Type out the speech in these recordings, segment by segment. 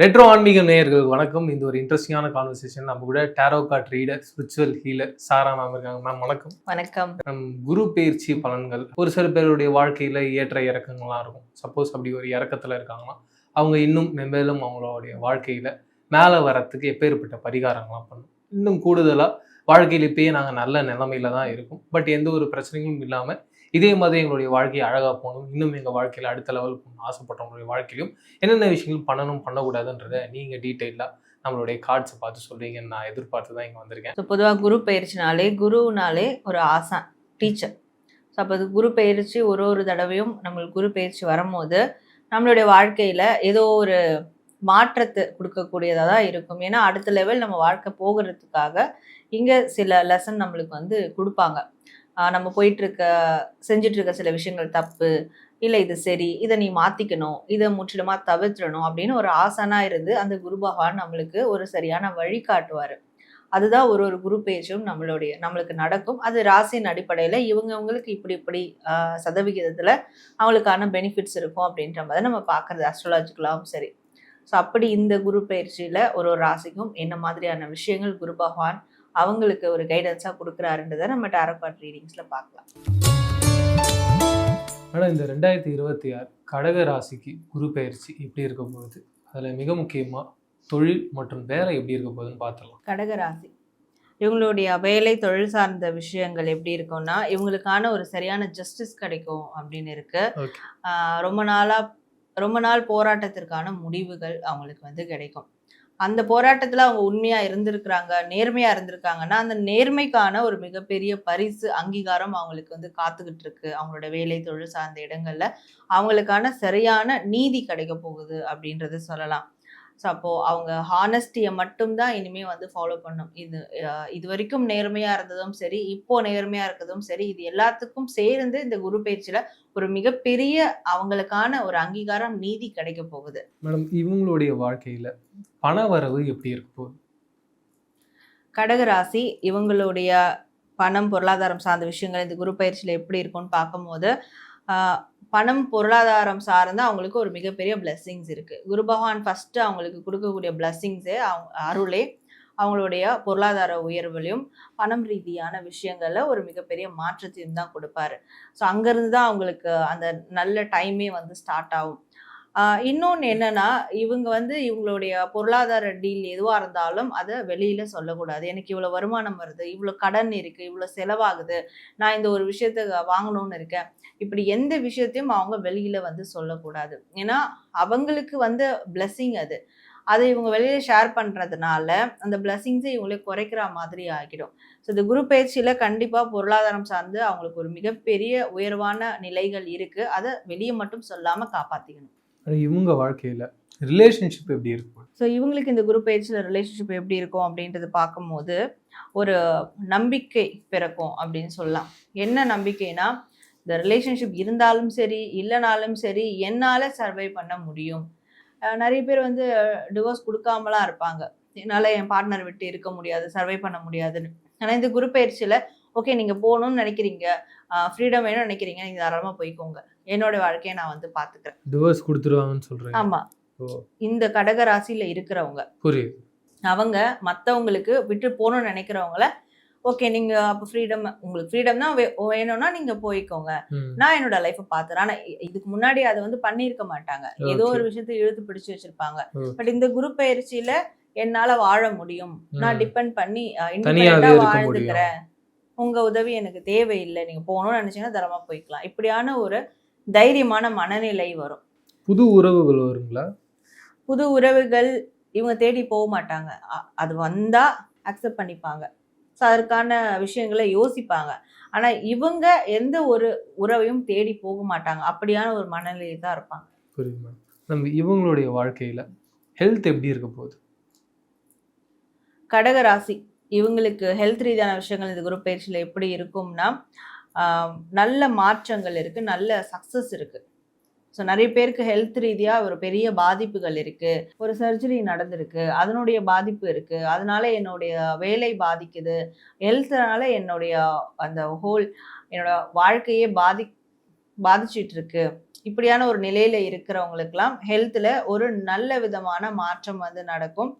Retro ஆன்மீக நேயர்களுக்கு வணக்கம். இந்த ஒரு இன்ட்ரெஸ்டிங்கான கான்வர்சேஷன் நம்ம கூட tarot card reader, spiritual healer Sara ma'am இருக்காங்க. மேம் வணக்கம். வணக்கம். குரு பெயர்ச்சி பலன்கள் ஒரு சில பேருடைய வாழ்க்கையில ஏற்ற இறக்கங்கள்லாம் இருக்கும். சப்போஸ் அப்படி ஒரு இறக்கத்துல இருக்காங்கன்னா அவங்க இன்னும் மென்மேலும் அவங்களுடைய வாழ்க்கையில மேலே வரத்துக்கு எப்பேற்பட்ட பரிகாரங்கள்லாம் பண்ணணும். இன்னும் கூடுதலா வாழ்க்கையில் இப்பயே நாங்கள் நல்ல நிலைமையில தான் இருக்கும், பட் எந்த ஒரு பிரச்சனையும் இல்லாமல் இதே மாதிரி எங்களுடைய வாழ்க்கையை அழகாக போகணும், இன்னும் எங்கள் வாழ்க்கையில் அடுத்த லெவல் போகணும் ஆசைப்பட்டவங்களுடைய வாழ்க்கையிலும் என்னென்ன விஷயங்கள் பண்ணணும் பண்ணக்கூடாதுன்றதை நீங்கள் டீட்டெயிலாக நம்மளுடைய கார்ட்ஸை பார்த்து சொல்றீங்கன்னு நான் எதிர்பார்த்து தான் இங்கே வந்திருக்கேன். ஸோ பொதுவாக குரு பயிற்சினாலே குருனாலே ஒரு ஆசான், டீச்சர். ஸோ அப்போ அது குரு பயிற்சி ஒரு தடவையும் நம்மளுக்கு குரு பயிற்சி வரும்போது நம்மளுடைய வாழ்க்கையில் ஏதோ ஒரு மாற்றத்தை கொடுக்கக்கூடியதாக தான் இருக்கும். ஏன்னா அடுத்த லெவல் நம்ம வாழ்க்கை போகிறதுக்காக இங்கே சில லெசன் நம்மளுக்கு வந்து கொடுப்பாங்க. நம்ம செஞ்சிட்ருக்க சில விஷயங்கள் தப்பு, இல்லை இது சரி, இதை நீ மாற்றிக்கணும், இதை முற்றிலுமாக தவிர்த்துடணும் அப்படின்னு ஒரு ஆசானாக இருந்து அந்த குரு பகவான் நம்மளுக்கு ஒரு சரியான வழி காட்டுவார். அதுதான் ஒரு குரு பேச்சும் நம்மளுக்கு நடக்கும். அது ராசியின் அடிப்படையில் இவங்களுக்கு இப்படி சதவிகிதத்தில் அவங்களுக்கான பெனிஃபிட்ஸ் இருக்கும் அப்படின்ற மாதிரி நம்ம பார்க்குறது அஸ்ட்ராலஜிக்கலாகவும் சரி. ஸோ அப்படி இந்த குரு பயிற்சியில் ஒரு ராசிக்கும் என்ன மாதிரியான விஷயங்கள் குரு பகவான் அவங்களுக்கு ஒரு கைடன்ஸாக கொடுக்குறாருன்றதை நம்ம டேரோ கார்ட் ரீடிங்ஸில் பார்க்கலாம். ஆனால் இந்த 2026 கடக ராசிக்கு குரு பயிற்சி எப்படி இருக்க போகுது, அதில் மிக முக்கியமாக தொழில் மற்றும் வேலை எப்படி இருக்க போகுதுன்னு பார்த்துடலாம். கடக ராசி இவங்களுடைய வேலை தொழில் சார்ந்த விஷயங்கள் எப்படி இருக்கும்னா இவங்களுக்கான ஒரு சரியான ஜஸ்டிஸ் கிடைக்கும் அப்படின்னு இருக்கு. ரொம்ப நாள் போராட்டத்திற்கான முடிவுகள் அவங்களுக்கு வந்து கிடைக்கும். அந்த போராட்டத்தில் அவங்க உண்மையாக இருந்திருக்கிறாங்க, நேர்மையாக இருந்திருக்காங்கன்னா அந்த நேர்மைக்கான ஒரு மிகப்பெரிய பரிசு அங்கீகாரம் அவங்களுக்கு வந்து காத்துக்கிட்டு இருக்கு. அவங்களோட வேலை தொழில் சார்ந்த இடங்கள்ல அவங்களுக்கான சரியான நீதி கிடைக்க போகுது அப்படின்றது சொல்லலாம். ஸோ அப்போது அவங்க ஹானஸ்டியை மட்டும்தான் இனிமேல் வந்து ஃபாலோ பண்ணும். இது வரைக்கும் நேர்மையாக இருந்ததும் சரி, இப்போது நேர்மையாக இருக்கிறதும் சரி, இது எல்லாத்துக்கும் சேர்ந்து இந்த குரு பயிற்சியில் ஒரு மிகப்பெரிய அவங்களுக்கான ஒரு அங்கீகாரம் நீதி கிடைக்க போகுது. மேடம், இவங்களுடைய வாழ்க்கையில் பண வரவு எப்படி இருக்க போகுது? கடகராசி இவங்களுடைய பணம் பொருளாதாரம் சார்ந்த விஷயங்கள் இந்த குரு பயிற்சியில் எப்படி இருக்கும்னு பார்க்கும்போது பணம் பொருளாதாரம் சார்ந்து அவங்களுக்கு ஒரு மிகப்பெரிய பிளெஸ்ஸிங்ஸ் இருக்குது. குரு பகவான் ஃபஸ்ட்டு அவங்களுக்கு கொடுக்கக்கூடிய பிளெஸ்ஸிங்ஸே அருளே அவங்களுடைய பொருளாதார உயர்வுலையும் பணம் ரீதியான விஷயங்களில் ஒரு மிகப்பெரிய மாற்றத்தையும் தான் கொடுப்பாரு. ஸோ அங்கேருந்து தான் அவங்களுக்கு அந்த நல்ல டைமே வந்து ஸ்டார்ட் ஆகும். இன்னொன்று என்னன்னா இவங்க வந்து இவங்களுடைய பொருளாதார டீல் எதுவாக இருந்தாலும் அதை வெளியில சொல்லக்கூடாது. எனக்கு இவ்வளோ வருமானம் வருது, இவ்வளோ கடன் இருக்கு, இவ்வளோ செலவாகுது, நான் இந்த ஒரு விஷயத்த வாங்கணும்னு இருக்கேன், இப்படி எந்த விஷயத்தையும் அவங்க வெளியில வந்து சொல்லக்கூடாது. ஏன்னா அவங்களுக்கு வந்து பிளெஸ்ஸிங் அதை இவங்க வெளியில ஷேர் பண்றதுனால அந்த பிளெஸ்ஸிங்ஸை இவங்களே குறைக்கிற மாதிரி ஆகிடும். ஸோ இந்த குரு பயிற்சியில கண்டிப்பா பொருளாதாரம் சார்ந்து அவங்களுக்கு ஒரு மிகப்பெரிய உயர்வான நிலைகள் இருக்கு. அதை வெளியே மட்டும் சொல்லாம காப்பாத்திக்கணும். இவங்க வாழ்க்கையில் ரிலேஷன்ஷிப் எப்படி இருக்கும்? ஸோ இவங்களுக்கு இந்த குரு பயிற்சியில் ரிலேஷன்ஷிப் எப்படி இருக்கும் அப்படின்றது பார்க்கும்போது ஒரு நம்பிக்கை பிறக்கும் அப்படின்னு சொல்லலாம். என்ன நம்பிக்கைனா, இந்த ரிலேஷன்ஷிப் இருந்தாலும் சரி இல்லைனாலும் சரி என்னால் சர்வை பண்ண முடியும். நிறைய பேர் வந்து டிவோர்ஸ் கொடுக்காமலாம் இருப்பாங்க, என்னால் என் பார்ட்னர் விட்டு இருக்க முடியாது, சர்வை பண்ண முடியாதுன்னு. ஆனால் இந்த குரு பயிற்சியில் ஓகே நீங்கள் போகணும்னு நினைக்கிறீங்க, ஃப்ரீடம் வேணும்னு நினைக்கிறீங்க, நீங்கள் தாராளமாக போய்க்கோங்க, என்னோட வாழ்க்கையை நான் வந்து பார்த்துக்கிறேன். டிவோர்ஸ் கொடுத்துருவாங்கன்னு சொல்கிறேன். ஆமாம், இந்த கடக ராசியில் இருக்கிறவங்க புரியுது. அவங்க மற்றவங்களுக்கு விட்டு போகணும்னு நினைக்கிறவங்கள ஓகே நீங்கள் அப்போ உங்களுக்கு ஃப்ரீடம் தான் வேணும்னா நீங்கள் போய்க்கோங்க, நான் என்னோட லைஃப்பை பார்த்துறேன். ஆனால் இதுக்கு முன்னாடி அதை வந்து பண்ணியிருக்க மாட்டாங்க, ஏதோ ஒரு விஷயத்தை இழுத்து பிடிச்சு வச்சிருப்பாங்க. பட் இந்த குரு பயிற்சியில் என்னால் வாழ முடியும், நான் டிபெண்ட் பண்ணி இண்டிபெண்டண்டாக வாழ்ந்துக்கிறேன், உங்கள் உதவி எனக்கு தேவையில்லை, நீங்கள் போகணும்னு நினச்சிங்கன்னா தரமாக போய்க்கலாம், இப்படியான ஒரு தைரியமான மனநிலை வரும். புது உறவுகள் வருங்களா? புது உறவுகள் இவங்க தேடி போக மாட்டாங்க, அது வந்தால் அக்செப்ட் பண்ணிப்பாங்க. ஸோ அதற்கான விஷயங்களை யோசிப்பாங்க. ஆனால் இவங்க எந்த ஒரு உறவையும் தேடி போக மாட்டாங்க, அப்படியான ஒரு மனநிலை தான் இருப்பாங்க. புரியுது மேம். நம்ம இவங்களுடைய வாழ்க்கையில் ஹெல்த் எப்படி இருக்க போகுது? கடகராசி இவங்களுக்கு ஹெல்த் ரீதியான விஷயங்கள் இந்த குரு பயிற்சியில் எப்படி இருக்கும்னா நல்ல மாற்றங்கள் இருக்குது, நல்ல சக்ஸஸ் இருக்குது. ஸோ நிறைய பேருக்கு ஹெல்த் ரீதியாக ஒரு பெரிய பாதிப்புகள் இருக்குது, ஒரு சர்ஜரி நடந்திருக்கு, அதனுடைய பாதிப்பு இருக்குது, அதனால என்னுடைய வேலை பாதிக்குது, ஹெல்த்னால என்னுடைய அந்த என்னோட வாழ்க்கையே பாதிச்சிட்டு இருக்கு, இப்படியான ஒரு நிலையில இருக்கிறவங்களுக்குலாம் ஹெல்த்தில் ஒரு நல்ல விதமான மாற்றம் வந்து நடக்கும்.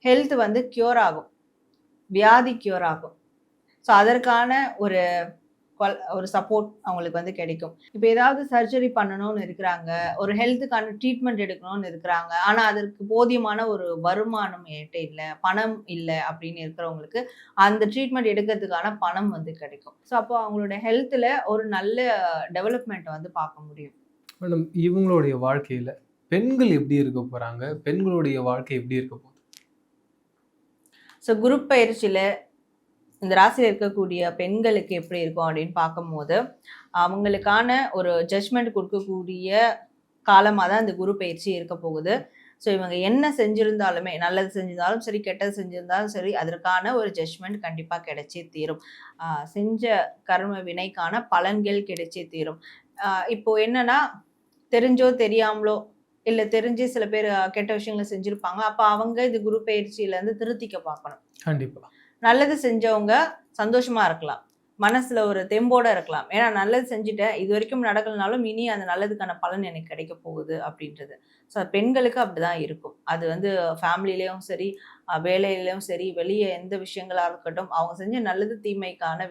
ஹெல்த் வந்து கியூர் ஆகும், வியாதி கியூர் ஆகும். ஸோ அதற்கான ஒரு ஒரு சப்போர்ட் அவங்களுக்கு வந்து கிடைக்கும். இப்போ ஏதாவது சர்ஜரி பண்ணணும்னு இருக்கிறாங்க, ஒரு ஹெல்த்துக்கான ட்ரீட்மெண்ட் எடுக்கணும்னு இருக்கிறாங்க, ஆனால் அதற்கு போதியமான ஒரு வருமானம் என்கிட்ட இல்லை, பணம் இல்லை அப்படின்னு இருக்கிறவங்களுக்கு அந்த ட்ரீட்மெண்ட் எடுக்கிறதுக்கான பணம் வந்து கிடைக்கும். ஸோ அப்போ அவங்களோட ஹெல்த்தில் ஒரு நல்ல டெவலப்மெண்ட் வந்து பார்க்க முடியும். மேடம், இவங்களுடைய வாழ்க்கையில் பெண்கள் எப்படி இருக்க போகிறாங்க, பெண்களுடைய வாழ்க்கை எப்படி இருக்க போகுது? ஸோ குரு பயிற்சியில் இந்த ராசியில் இருக்கக்கூடிய பெண்களுக்கு எப்படி இருக்கும் அப்படின்னு பார்க்கும்போது, அவங்களுக்கான ஒரு ஜட்ஜ்மெண்ட் கொடுக்கக்கூடிய காலமாக தான் இந்த குரு பயிற்சி இருக்க போகுது. ஸோ இவங்க என்ன செஞ்சிருந்தாலுமே, நல்லது செஞ்சிருந்தாலும் சரி, கெட்டது செஞ்சிருந்தாலும் சரி, அதற்கான ஒரு ஜட்ஜ்மெண்ட் கண்டிப்பாக கிடைச்சே தீரும். செஞ்ச கர்ம வினைக்கான பலன்கள் கிடைச்சே தீரும். இப்போ என்னன்னா, தெரிஞ்சோ தெரியாமலோ இல்லை தெரிஞ்சு சில பேர் கெட்ட விஷயங்களை செஞ்சுருப்பாங்க. அப்போ அவங்க இந்த குரு பயிற்சியிலேருந்து திருத்திக்க பார்க்கணும். கண்டிப்பாக. நல்லது செஞ்சவங்க சந்தோஷமா இருக்கலாம், மனசுல ஒரு தெம்போட இருக்கலாம். ஏன்னா நல்லது செஞ்சுட்டேன், இது வரைக்கும் நடக்கலனாலும் இனி அந்த நல்லதுக்கான பலன் எனக்கு கிடைக்க போகுது அப்படின்றது. ஸோ பெண்களுக்கு அப்படிதான் இருக்கும். அது வந்து ஃபேமிலிலையும் சரி, வேலையிலையும் சரி, வெளியே எந்த விஷயங்களா இருக்கட்டும், அவங்க செஞ்ச நல்லது தீமைக்கான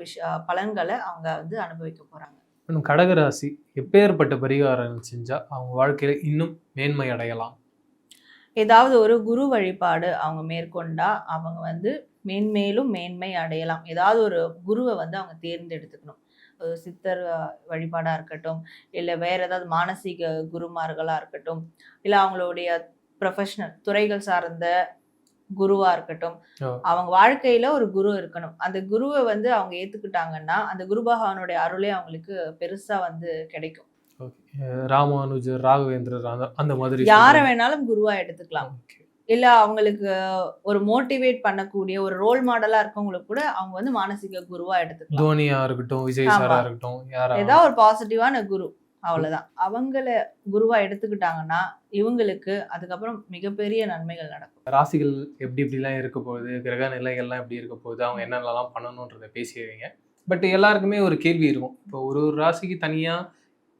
பலன்களை அவங்க வந்து அனுபவிக்க போறாங்க. கடகராசி எப்பேற்பட்ட பரிகாரம் செஞ்சா அவங்க வாழ்க்கையில இன்னும் மேன்மை அடையலாம்? ஏதாவது ஒரு குரு வழிபாடு அவங்க மேற்கொண்டா அவங்க வந்து மேன்மேலும் மேன்மை அடையலாம். ஏதாவது ஒரு குருவை வந்து அவங்க தேர்ந்தெடுத்துக்கணும். சித்தர் வழிபாடாக இருக்கட்டும், இல்லை வேற ஏதாவது மானசீக குருமார்களாக இருக்கட்டும், இல்லை அவங்களுடைய ப்ரொஃபஷனல் துறைகள் சார்ந்த குருவா இருக்கட்டும், அவங்க வாழ்க்கையில ஒரு குரு இருக்கணும். அந்த குருவை வந்து அவங்க ஏத்துக்கிட்டாங்கன்னா அந்த குரு பகவானுடைய அருளே அவங்களுக்கு பெருசா வந்து கிடைக்கும். ராமானுஜர், ராகவேந்திரர் அந்த மாதிரி யாரை வேணாலும் குருவா எடுத்துக்கலாம். இல்ல அவங்களுக்கு ஒரு மோட்டிவேட் பண்ணக்கூடிய ஒரு ரோல் மாடலா இருக்கவங்களுக்கு கூட அவங்க வந்து மானசீக குருவா எடுத்துக்கலாம். தோனியா இருக்கட்டும், விஜய் சாரா இருக்கட்டும், ஏதாவது ஒரு பாசிட்டிவான குரு, அவ்வளவுதான். அவங்கள குருவா எடுத்துக்கிட்டாங்கன்னா இவங்களுக்கு அதுக்கப்புறம் மிகப்பெரிய நன்மைகள் நடக்கும். ராசிகள் எப்படி எப்படிலாம் இருக்க போகுது, கிரக நிலைகள்லாம் எப்படி இருக்க போகுது, அவங்க என்னென்னலாம் பண்ணணுன்றதை பேசிடுவீங்க. பட் எல்லாருக்குமே ஒரு கேள்வி இருக்கும். இப்போ ஒரு ராசிக்கு தனியா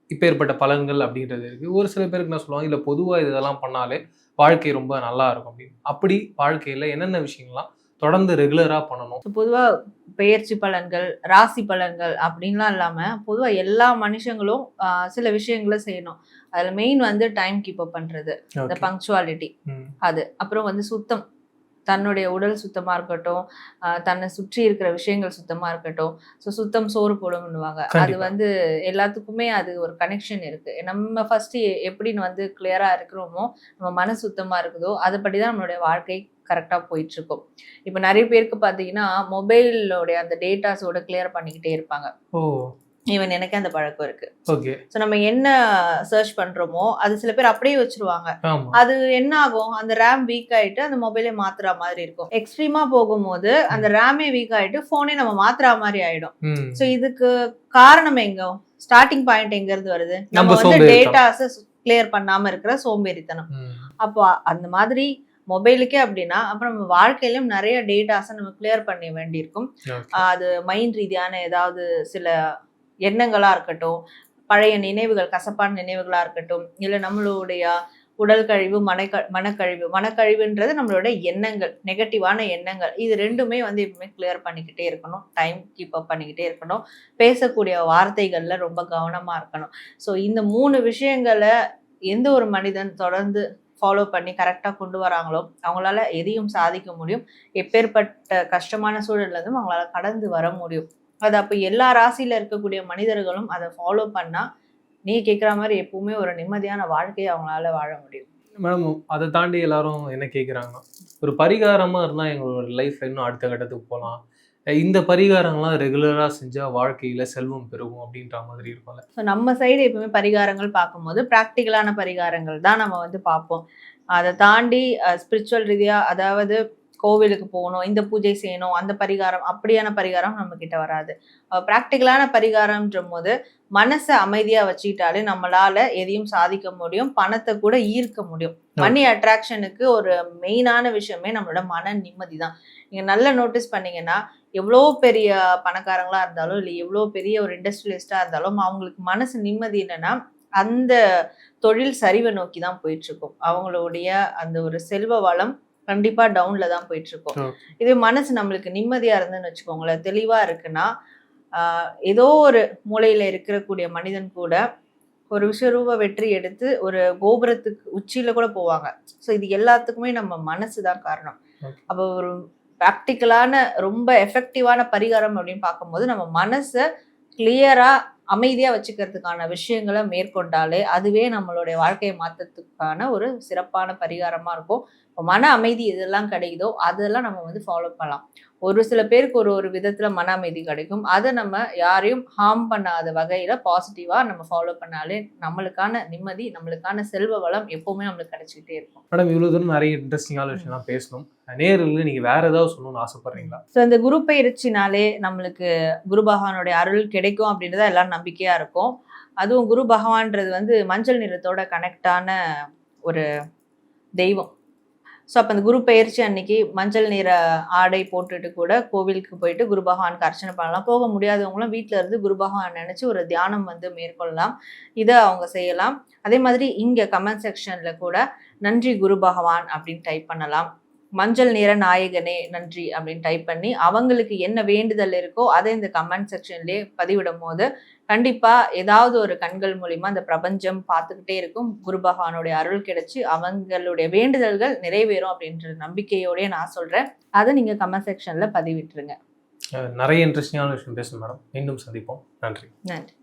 இப்பேற்பட்ட பலன்கள் அப்படின்றது இருக்கு. ஒரு சில பேருக்கு என்ன சொல்லுவாங்க, இல்லை பொதுவாக இதெல்லாம் பண்ணாலே வாழ்க்கை ரொம்ப நல்லா இருக்கும் அப்படின்னு. அப்படி வாழ்க்கையில என்னென்ன விஷயங்கள்லாம் தொடர்ந்து ரெகுலரா பண்ணணும்? பொதுவா பெயர்ச்சி பலன்கள், ராசி பலன்கள் அப்படின்லாம் இல்லாம பொதுவா எல்லா மனுஷங்களும் சில விஷயங்களை செய்யணும். அதுல மெயின் வந்து டைம் கீப் அப் பண்றது, இந்த பங்க்சுவாலிட்டி, அது அப்புறம் வந்து சுத்தம், தன்னுடைய உடல் சுத்தமா இருக்கட்டும், தன்னை சுற்றி இருக்கிற விஷயங்கள் சுத்தமா இருக்கட்டும். ஸோ சுத்தம் சோறு போடும்னுவாங்க. அது வந்து எல்லாத்துக்குமே அது ஒரு கனெக்ஷன் இருக்கு. நம்ம ஃபர்ஸ்ட் எப்படின்னு வந்து கிளியரா இருக்கிறோமோ, நம்ம மனசு சுத்தமா இருக்குதோ அதுபடிதான் நம்மளுடைய வாழ்க்கை கரெக்டாக போயிட்டு இருக்கும். இப்போ நிறைய பேருக்கு பார்த்தீங்கன்னா மொபைலோடைய அந்த டேட்டாஸோட கிளியர் பண்ணிக்கிட்டே இருப்பாங்க. ஈவன் எனக்கு அந்த பழக்கம் இருக்கு. ஸோ நம்ம என்ன சர்ச் பண்றோமோ அது சில பேர் அப்படியே வச்சிருவாங்க. அது என்ன ஆகும், அந்த ரேம் வீக் ஆயிட்டு அந்த மொபைலே மாத்துற மாதிரி இருக்கும். எக்ஸ்ட்ரீமா போகும்போது அந்த ரேமே வீக் ஆயிட்டு போனே நம்ம மாத்துற மாதிரி ஆயிடும். ஸோ இதுக்கு காரணம் எங்க, ஸ்டார்டிங் பாயிண்ட் எங்க இருந்து வருது, நம்ம வந்து டேட்டாஸை கிளியர் பண்ணாம இருக்கிற சோம்பேறித்தனம். அப்போ அந்த மாதிரி மொபைலுக்கே அப்படின்னா அப்புறம் நம்ம வாழ்க்கையிலும் நிறைய டேட்டாஸை நம்ம கிளியர் பண்ண வேண்டியிருக்கும். அது மைண்ட் ரீதியான ஏதாவது சில எண்ணங்களா இருக்கட்டும், பழைய நினைவுகள், கசப்பான நினைவுகளா இருக்கட்டும், இல்லை நம்மளுடைய உடல் கழிவு, மனக்கழிவுன்றது நம்மளோட எண்ணங்கள், நெகட்டிவான எண்ணங்கள். இது ரெண்டுமே வந்து எப்பவுமே கிளியர் பண்ணிக்கிட்டே இருக்கணும். டைம் கீப் அப் பண்ணிக்கிட்டே இருக்கணும். பேசக்கூடிய வார்த்தைகள்ல ரொம்ப கவனமா இருக்கணும். ஸோ இந்த 3 விஷயங்களை எந்த ஒரு மனிதன் தொடர்ந்து ஃபாலோ பண்ணி கரெக்டாக கொண்டு வராங்களோ அவங்களால எதையும் சாதிக்க முடியும். எப்பேற்பட்ட கஷ்டமான சூழல்ல இருந்தும் அவங்களால கடந்து வர முடியும். அது அப்போ எல்லா ராசியில இருக்கக்கூடிய மனிதர்களும் அதை ஃபாலோ பண்ணா நீ கேட்குற மாதிரி எப்பவுமே ஒரு நிம்மதியான வாழ்க்கையை அவங்களால வாழ முடியும். மேடம், அதை தாண்டி எல்லாரும் என்ன கேட்குறாங்கன்னா, ஒரு பரிகாரமா இருந்தால் எங்களோட லைஃப்ல இன்னும் அடுத்த கட்டத்துக்கு போகலாம், இந்த பரிகாரங்கள்லாம் ரெகுலராக செஞ்சால் வாழ்க்கையில் செல்வம் பெருகும் அப்படின்ற மாதிரி இருக்கும்ல. ஸோ நம்ம சைடு எப்பவுமே பரிகாரங்கள் பார்க்கும்போது ப்ராக்டிக்கலான பரிகாரங்கள் தான் நம்ம வந்து பார்ப்போம். அதை தாண்டி ஸ்பிரிச்சுவல் ரீதியாக, அதாவது கோவிலுக்கு போகணும், இந்த பூஜை செய்யணும், அந்த பரிகாரம், அப்படியான பரிகாரம் நம்ம கிட்ட வராது. ப்ராக்டிக்கலான பரிகாரம்ன்ற போது மனசை அமைதியா வச்சுக்கிட்டாலே நம்மளால எதையும் சாதிக்க முடியும், பணத்தை கூட ஈர்க்க முடியும். மணி அட்ராக்ஷனுக்கு ஒரு மெயினான விஷயமே நம்மளோட மன நிம்மதி தான். நீங்க நல்லா நோட்டீஸ் பண்ணீங்கன்னா எவ்வளோ பெரிய பணக்காரங்களா இருந்தாலும் இல்லை எவ்வளோ பெரிய ஒரு இண்டஸ்ட்ரியலிஸ்டா இருந்தாலும் அவங்களுக்கு மனசு நிம்மதி என்னன்னா அந்த தொழில் சரிவை நோக்கி தான் போயிட்டு இருக்கும். அவங்களுடைய அந்த ஒரு செல்வ வளம் கண்டிப்பா டவுன்ல தான் போயிட்டு இருக்கும். இது மனசு நம்மளுக்கு நிம்மதியா இருந்துன்னு வச்சுக்கோங்களேன், தெளிவா இருக்குன்னா ஏதோ ஒரு மூலையில இருக்கக்கூடிய மனிதன் கூட ஒரு விஸ்வரூப வெற்றி எடுத்து ஒரு கோபுரத்துக்கு உச்சியில கூட போவாங்க. ஸோ இது எல்லாத்துக்குமே நம்ம மனசு தான் காரணம். அப்போ ஒரு ப்ராக்டிக்கலான ரொம்ப எஃபெக்டிவான பரிகாரம் அப்படின்னு பார்க்கும்போது நம்ம மனசை கிளியரா அமைதியா வச்சுக்கிறதுக்கான விஷயங்களை மேற்கொண்டாலே அதுவே நம்மளுடைய வாழ்க்கையை மாற்றத்துக்கான ஒரு சிறப்பான பரிகாரமா இருக்கும். மன அமைதி எதெல்லாம் கிடைக்குதோ அதெல்லாம் நம்ம வந்து ஃபாலோ பண்ணலாம். ஒரு சில பேருக்கு ஒரு ஒரு விதத்துல மன அமைதி கிடைக்கும். அதை நம்ம யாரையும் ஹார்ம் பண்ணாத வகையில பாசிட்டிவா நம்ம ஃபாலோ பண்ணாலே நம்மளுக்கான நிம்மதி, நம்மளுக்கான செல்வ வளம் எப்பவுமே நம்மளுக்கு கிடைச்சிக்கிட்டே இருக்கும். மேடம், இவ்வளவு தூரம் நிறைய இன்ட்ரெஸ்டிங்கான விஷயம்லாம் பேசணும். நேரில் நீங்க வேற ஏதாவது சொல்லணும்னு ஆசைப்படுறீங்களா? ஸோ இந்த குரு பயிற்சினாலே நம்மளுக்கு குரு பகவானுடைய அருள் கிடைக்கும் அப்படின்றத எல்லாரும் நம்பிக்கையா இருக்கும். அதுவும் குரு பகவான்றது வந்து மஞ்சள் நிறத்தோட கனெக்டான ஒரு தெய்வம். ஸோ அப்போ அந்த குரு பயிற்சி அன்னைக்கு மஞ்சள் நிற ஆடை போட்டுட்டு கூட கோவிலுக்கு போயிட்டு குரு பகவானுக்கு அர்ச்சனை பண்ணலாம். போக முடியாதவங்களும் வீட்டில் இருந்து குரு பகவான் நினச்சி ஒரு தியானம் வந்து மேற்கொள்ளலாம். இதை அவங்க செய்யலாம். அதே மாதிரி இங்கே கமெண்ட் செக்ஷனில் கூட நன்றி குரு பகவான் அப்படின்னு டைப் பண்ணலாம். மஞ்சள் நிற நாயகனே நன்றி அப்படின்னு டைப் பண்ணி அவங்களுக்கு என்ன வேண்டுதல் இருக்கோ அதை இந்த கமெண்ட் செக்ஷன்லேயே பதிவிடும் போது கண்டிப்பா ஏதாவது ஒரு கண்கள் மூலியமா அந்த பிரபஞ்சம் பார்த்துக்கிட்டே இருக்கும். குரு பகவானுடைய அருள் கிடைச்சி அவங்களுடைய வேண்டுதல்கள் நிறைவேறும் அப்படின்ற நம்பிக்கையோடய நான் சொல்றேன். அதை நீங்க கமெண்ட் செக்ஷன்ல பதிவிட்டுருங்க. நிறைய இன்ட்ரெஸ்டிங்கான விஷயம் பேசணும் மேடம். மீண்டும் சந்திப்போம். நன்றி. நன்றி.